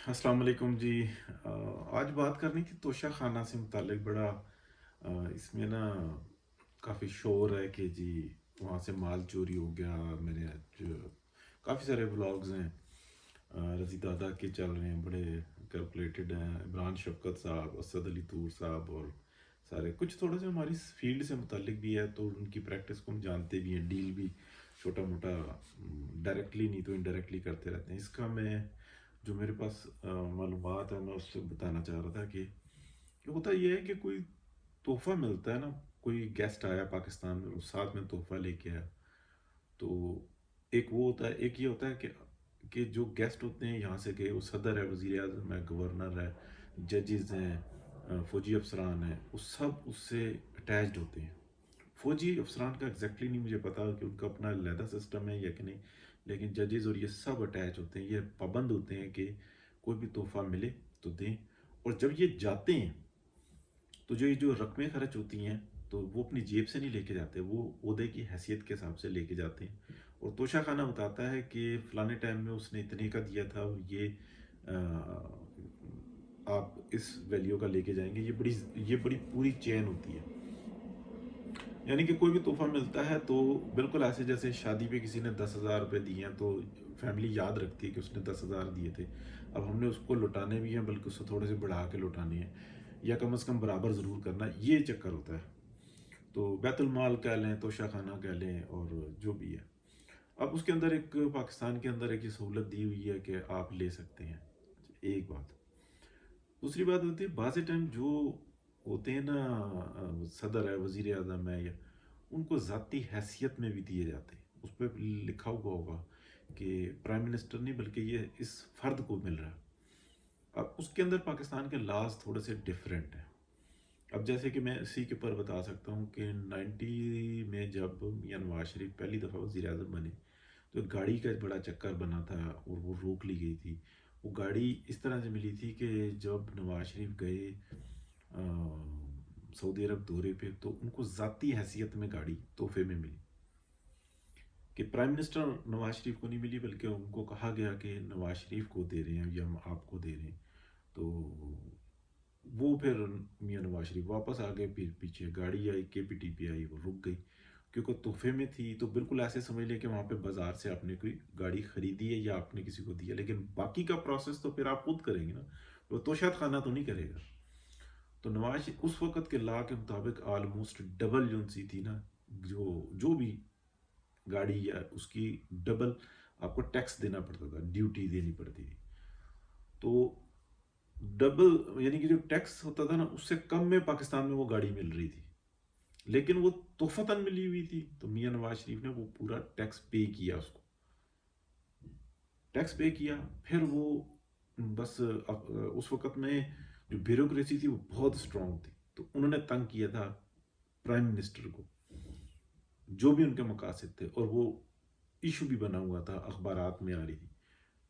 अस्सलाम वालेकुम जी। आज बात करनी थी तोशा खाना से मुतालिक। बड़ा इसमें ना काफ़ी शोर है कि जी वहाँ से माल चोरी हो गया। मेरे आज काफ़ी सारे व्लॉग्स हैं रज़ी दादा के चल रहे हैं, बड़े कैलकुलेटेड हैं। इमरान शफ़क़त साहब, असद अली तूर साहब और सारे कुछ थोड़ा सा हमारी फील्ड से मुतालिक भी है, तो उनकी प्रैक्टिस को हम जानते भी हैं। डील भी छोटा मोटा डायरेक्टली नहीं तो इनडायरेक्टली करते रहते हैं। इसका मैं जो मेरे पास मालूमात है, मैं उससे बताना चाह रहा था कि होता ये है कि कोई तोहफ़ा मिलता है ना, कोई गेस्ट आया पाकिस्तान में, वो साथ में तोहफ़ा लेके आया। तो एक वो होता है, एक ये होता है कि जो गेस्ट होते हैं यहाँ से गए, वो सदर है, वज़ीर आज़म है, गवर्नर है, जजेस हैं, फ़ौजी अफसरान हैं, वो सब उससे अटैच्ड होते हैं। फ़ौजी अफसरान का एग्जैक्टली नहीं मुझे पता कि उनका अपना अलहदा सिस्टम है या कि नहीं, लेकिन जजेस और ये सब अटैच होते हैं। ये पाबंद होते हैं कि कोई भी तोहफ़ा मिले तो दें। और जब ये जाते हैं तो जो ये जो रकमें खर्च होती हैं, तो वो अपनी जेब से नहीं लेके जाते, वो ओहदे की हैसियत के हिसाब से लेके जाते हैं। और तोशा खाना बताता है कि फ़लाने टाइम में उसने इतने का दिया था, और ये आप इस वैल्यू का लेके जाएंगे। ये बड़ी पूरी चेन होती है। यानी कि कोई भी तोहफ़ा मिलता है तो बिल्कुल ऐसे जैसे शादी पे किसी ने 10,000 रुपये दिए हैं, तो फैमिली याद रखती है कि उसने 10,000 दिए थे, अब हमने उसको लौटाने भी हैं, बल्कि उससे थोड़े से बढ़ा के लौटाने हैं, या कम से कम बराबर ज़रूर करना है। ये चक्कर होता है। तो बैतुल माल कह लें, तोशा खाना कह लें, और जो भी है। अब उसके अंदर एक पाकिस्तान के अंदर एक ये सहूलत दी हुई है कि आप ले सकते हैं। एक बात। दूसरी बात होती है, बाज़ टाइम जो होते हैं ना, सदर है, वज़ीर आज़म है, या उनको ज़ाती हैसियत में भी दिए जाते हैं। उस पर लिखा हुआ होगा कि प्राइम मिनिस्टर नहीं, बल्कि ये इस फ़र्द को मिल रहा है। अब उसके अंदर पाकिस्तान के लॉज थोड़े से डिफरेंट हैं। अब जैसे कि मैं इसी के ऊपर बता सकता हूँ कि 90 में जब मियां नवाज शरीफ पहली दफ़ा वज़ीर आज़म बने, तो एक गाड़ी का बड़ा चक्कर बना था और वो रोक ली गई थी। वो गाड़ी इस तरह से मिली थी कि जब नवाज शरीफ गए सऊदी अरब दौरे पे, तो उनको ज़ाती हैसियत में गाड़ी तोहफे में मिली। कि प्राइम मिनिस्टर नवाज शरीफ को नहीं मिली, बल्कि उनको कहा गया कि नवाज शरीफ को दे रहे हैं या हम आपको दे रहे हैं। तो वो फिर मियाँ नवाज शरीफ वापस आ गए, फिर पीछे गाड़ी आई, केपीटी पे आई, वो रुक गई क्योंकि तोहफे में थी। तो बिल्कुल ऐसे समझ लें कि वहाँ पे बाजार से आपने कोई गाड़ी खरीदी है या आपने किसी को दिया, लेकिन बाकी का प्रोसेस तो फिर आप खुद करेंगे ना, वो तोशात खाना तो नहीं करेगा। तो नवाज उस वक़्त के लॉ के मुताबिक ऑलमोस्ट डबल जो सी थी ना, जो जो भी गाड़ी या उसकी डबल आपको टैक्स देना पड़ता था, ड्यूटी देनी पड़ती थी। तो डबल यानी कि जो टैक्स होता था ना, उससे कम में पाकिस्तान में वो गाड़ी मिल रही थी, लेकिन वो तोहफतन मिली हुई थी। तो मियाँ नवाज शरीफ ने वो पूरा टैक्स पे किया, उसको टैक्स पे किया। फिर वो बस उस वक़्त में जो ब्यूरोक्रेसी थी वो बहुत स्ट्रांग थी, तो उन्होंने तंग किया था प्राइम मिनिस्टर को, जो भी उनके मकासद थे, और वो इशू भी बना हुआ था, अखबारात में आ रही थी।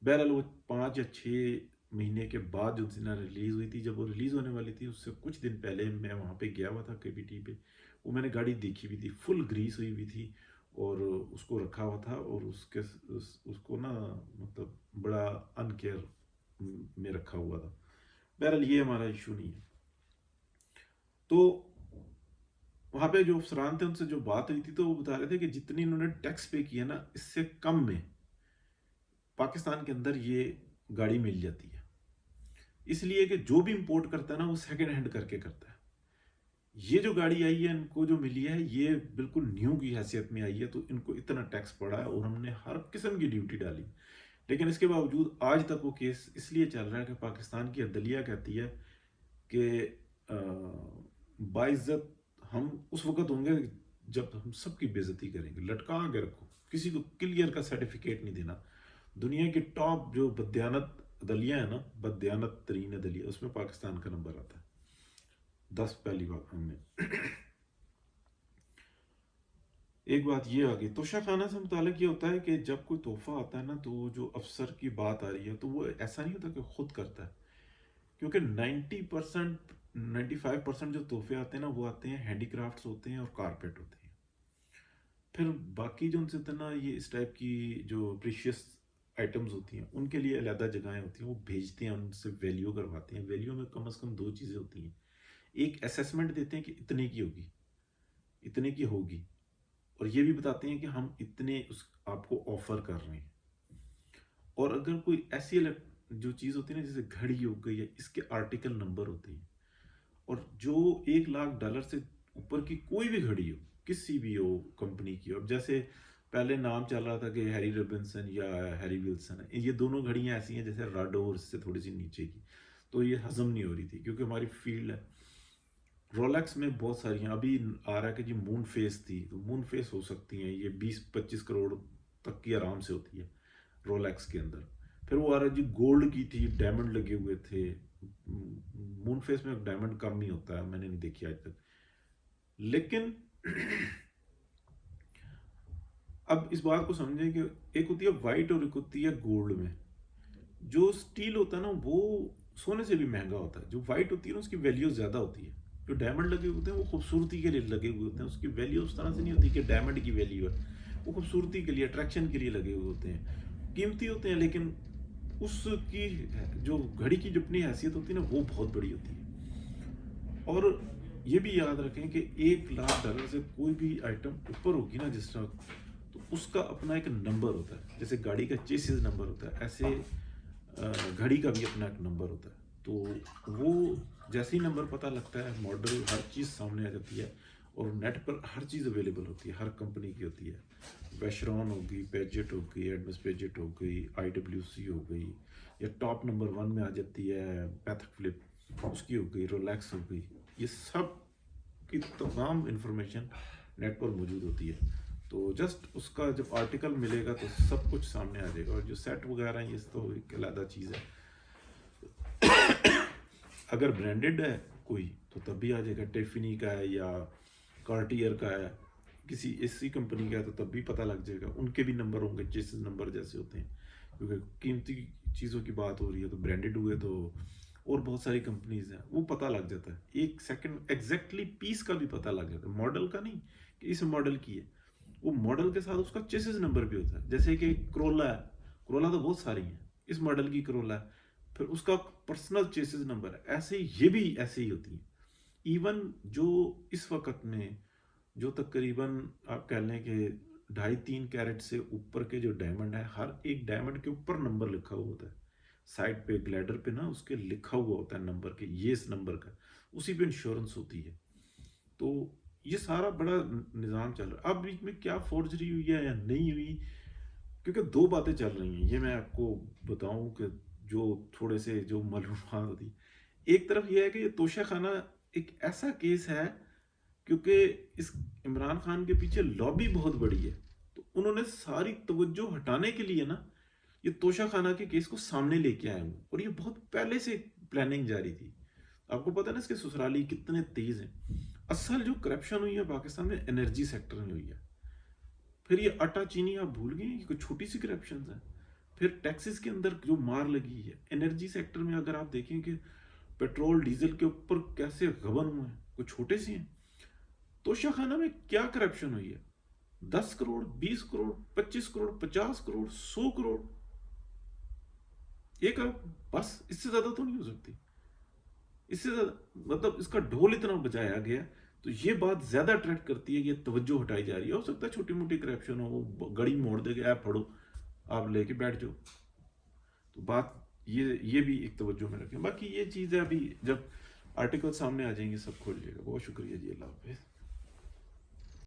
बहरहाल वो 5 या 6 महीने के बाद जो सिनेमा रिलीज़ हुई थी, जब वो रिलीज़ होने वाली थी उससे कुछ दिन पहले मैं वहाँ पे गया हुआ था केपीटी पे। वो मैंने गाड़ी देखी हुई थी, फुल ग्रीस हुई हुई थी, और उसको रखा हुआ था, और उसको ना मतलब बड़ा अनकेयर में रखा हुआ था। बहरहाल ये हमारा इशू नहीं है। तो वहाँ पे जो अफसरान थे उनसे जो बात हुई थी, तो वो बता रहे थे कि जितनी इन्होंने टैक्स पे किया ना, इससे कम में पाकिस्तान के अंदर ये गाड़ी मिल जाती है। इसलिए कि जो भी इंपोर्ट करता है ना, वो सेकंड हैंड करके करता है। ये जो गाड़ी आई है, इनको जो मिली है, ये बिल्कुल न्यू की हैसियत में आई है, तो इनको इतना टैक्स पड़ा है, और हमने हर किस्म की ड्यूटी डाली। लेकिन इसके बावजूद आज तक वो केस इसलिए चल रहा है कि पाकिस्तान की अदलिया कहती है कि बाइज्जत हम उस वक्त होंगे जब हम सबकी बेइज्जती करेंगे। लटका के रखो, किसी को क्लियर का सर्टिफिकेट नहीं देना। दुनिया की टॉप जो बदयानत अदलिया है ना, बदयानत तरीन अदलिया, उसमें पाकिस्तान का नंबर आता है 10 पहली बार हमने। एक बात ये आ गई, तोशा खाना से मुतालिक ये होता है कि जब कोई तोहफा आता है ना, तो जो अफसर की बात आ रही है, तो वो ऐसा नहीं होता कि खुद करता है, क्योंकि 90% 95% जो तोहफे आते हैं ना, वो आते हैं हैंडीक्राफ्ट्स होते हैं और कारपेट होते हैं। फिर बाकी जो उनसे होता है ना, ये इस टाइप की जो प्रीशियस آئٹمز ہوتی ہیں ان کے لیے علیحدہ جگہیں ہوتی ہیں، وہ بھیجتے ہیں، ان سے ویلیو کرواتے ہیں. ویلیو میں کم از کم دو چیزیں ہوتی ہیں. ایک اسیسمنٹ دیتے ہیں کہ اتنے کی ہوگی، اتنے کی ہوگی، اور یہ بھی بتاتے ہیں کہ ہم اتنے اس آپ کو آفر کر رہے ہیں. اور اگر کوئی ایسی جو چیز ہوتی ہے نا، جیسے گھڑی ہو گئی ہے، اس کے آرٹیکل نمبر ہوتے ہیں. اور جو $1,00,000 سے اوپر کی کوئی بھی گھڑی ہو، کسی بھی ہو کمپنی کی ہو، اب جیسے پہلے نام چل رہا تھا کہ ہیری ربنسن یا ہیری ولسن ہے، یہ دونوں گھڑیاں ایسی ہیں جیسے راڈو اور اس سے تھوڑی سی نیچے کی، تو یہ ہضم نہیں ہو رہی تھی کیونکہ ہماری فیلڈ ہے. رولیکس میں بہت ساری ہیں، ابھی آ رہا ہے کہ جی مون فیس تھی، تو مون فیس ہو سکتی ہیں، یہ 20-25 کروڑ تک کی آرام سے ہوتی ہے رولیکس کے اندر. پھر وہ آ رہا ہے جی گولڈ کی تھی، ڈائمنڈ لگے ہوئے تھے. مون فیس میں ڈائمنڈ کم ہی ہوتا ہے، میں نے نہیں دیکھی آج تک. لیکن اب اس بات کو سمجھیں کہ ایک ہوتی ہے وائٹ اور ایک ہوتی ہے گولڈ میں. جو سٹیل ہوتا ہے نا وہ سونے سے بھی مہنگا ہوتا ہے. جو وائٹ ہوتی ہے نا اس کی ویلیو زیادہ ہوتی ہے. جو ڈائمنڈ لگے ہوتے ہیں وہ خوبصورتی کے لیے لگے ہوئے ہوتے ہیں، اس کی ویلیو اس طرح سے نہیں ہوتی کہ ڈائمنڈ کی ویلیو ہے. وہ خوبصورتی کے لیے، اٹریکشن کے لیے لگے ہوئے ہوتے ہیں، قیمتی ہوتے ہیں، لیکن اس کی جو گھڑی کی جو اپنی حیثیت ہوتی ہے نا وہ بہت بڑی ہوتی ہے. اور یہ بھی یاد رکھیں کہ $1,00,000 سے کوئی بھی آئٹم اوپر ہوگی نا جس طرح، تو اس کا اپنا ایک نمبر ہوتا ہے. جیسے گاڑی کا چیسز نمبر ہوتا ہے، ایسے گھڑی کا بھی اپنا ایک نمبر ہوتا ہے. تو وہ جیسے ہی نمبر پتہ لگتا ہے، ماڈل ہر چیز سامنے آ جاتی ہے. اور نیٹ پر ہر چیز اویلیبل ہوتی ہے، ہر کمپنی کی ہوتی ہے. ویشرون ہو گئی، پیجٹ ہو گئی، ایڈمس پیجٹ ہو گئی، IWC ہو گئی، یا ٹاپ نمبر 1 میں آ جاتی ہے پیتھک فلپ، اس کی ہو گئی، رولیکس ہو گئی. یہ سب کی تمام انفارمیشن نیٹ پر موجود ہوتی ہے. تو جسٹ اس کا جب آرٹیکل ملے گا تو سب کچھ سامنے آ جائے گا. اور جو سیٹ وغیرہ ہیں یہ تو ایک علیحدہ چیز ہے. اگر برانڈڈ ہے کوئی تو تب بھی آ جائے گا، ٹیفنی کا ہے یا کارٹیئر کا ہے، کسی ایسی کمپنی کا ہے تو تب بھی پتہ لگ جائے گا. ان کے بھی نمبر ہوں گے، چیسز نمبر جیسے ہوتے ہیں، کیونکہ قیمتی چیزوں کی بات ہو رہی ہے تو برانڈڈ ہوئے تو. اور بہت ساری کمپنیز ہیں وہ پتہ لگ جاتا ہے، ایک سیکنڈ ایگزیکٹلی پیس کا بھی پتہ لگ جاتا ہے، ماڈل کا نہیں کہ اس ماڈل کی ہے. وہ ماڈل کے ساتھ اس کا چیسز نمبر بھی ہوتا ہے. جیسے کہ کرولا ہے، کرولا تو بہت ساری ہیں، اس ماڈل کی کرولا ہے، پھر اس کا پرسنل چیسز نمبر ہے. ایسے ہی یہ بھی ایسے ہی ہوتی ہیں. ایون جو اس وقت میں جو تقریباً آپ کہہ لیں کہ 2.5-3 کیرٹ سے اوپر کے جو ڈائمنڈ ہے، ہر ایک ڈائمنڈ کے اوپر نمبر لکھا ہوا ہوتا ہے. سائڈ پہ گلیڈر پہ نا اس کے لکھا ہوا ہوتا ہے نمبر کے، یہ اس نمبر کا، اسی پہ انشورنس ہوتی ہے. تو یہ سارا بڑا نظام چل رہا ہے. اب بیچ میں کیا فورجری ہوئی ہے یا نہیں ہوئی، کیونکہ دو باتیں چل رہی ہیں، یہ میں آپ کو بتاؤں کہ جو تھوڑے سے جو معلومات ہوتی. ایک طرف یہ ہے کہ یہ توشہ خانہ ایک ایسا کیس ہے کیونکہ اس عمران خان کے پیچھے لابی بہت بڑی ہے. تو انہوں نے ساری توجہ ہٹانے کے لیے نا یہ توشہ خانہ کے کیس کو سامنے لے کے آئے ہوں، اور یہ بہت پہلے سے پلاننگ جاری تھی. آپ کو پتہ نا اس کے سسرالی کتنے تیز ہیں. اصل جو کرپشن ہوئی ہے پاکستان میں انرجی سیکٹر میں ہوئی ہے. پھر یہ آٹا چینی آپ بھول گئے، یہ کوئی چھوٹی سی کرپشنز ہیں. پھر ٹیکسز کے اندر جو مار لگی ہے انرجی سیکٹر میں، اگر آپ دیکھیں کہ پیٹرول ڈیزل کے اوپر کیسے غبن ہوئے ہیں، کوئی چھوٹے سے ہیں. توشہ خانہ میں کیا کرپشن ہوئی ہے؟ 10 کروڑ، 20 کروڑ، 25 کروڑ، 50 کروڑ، 100 کروڑ، ایک بس اس سے زیادہ تو نہیں ہو سکتی. اس سے زیادہ مطلب اس کا ڈھول اتنا بجایا گیا. تو یہ بات زیادہ اٹریکٹ کرتی ہے کہ یہ توجہ ہٹائی جا رہی ہے. ہو سکتا ہے چھوٹی موٹی کرپشن ہو، وہ گڑی موڑ دے گا، ایپ پڑھو، آپ لے کے بیٹھ جاؤ. تو بات یہ بھی ایک توجہ میں رکھیں. باقی یہ چیز ہے، ابھی جب آرٹیکل سامنے آ جائیں گے سب کھول جائے گا. بہت شکریہ جی، اللہ حافظ.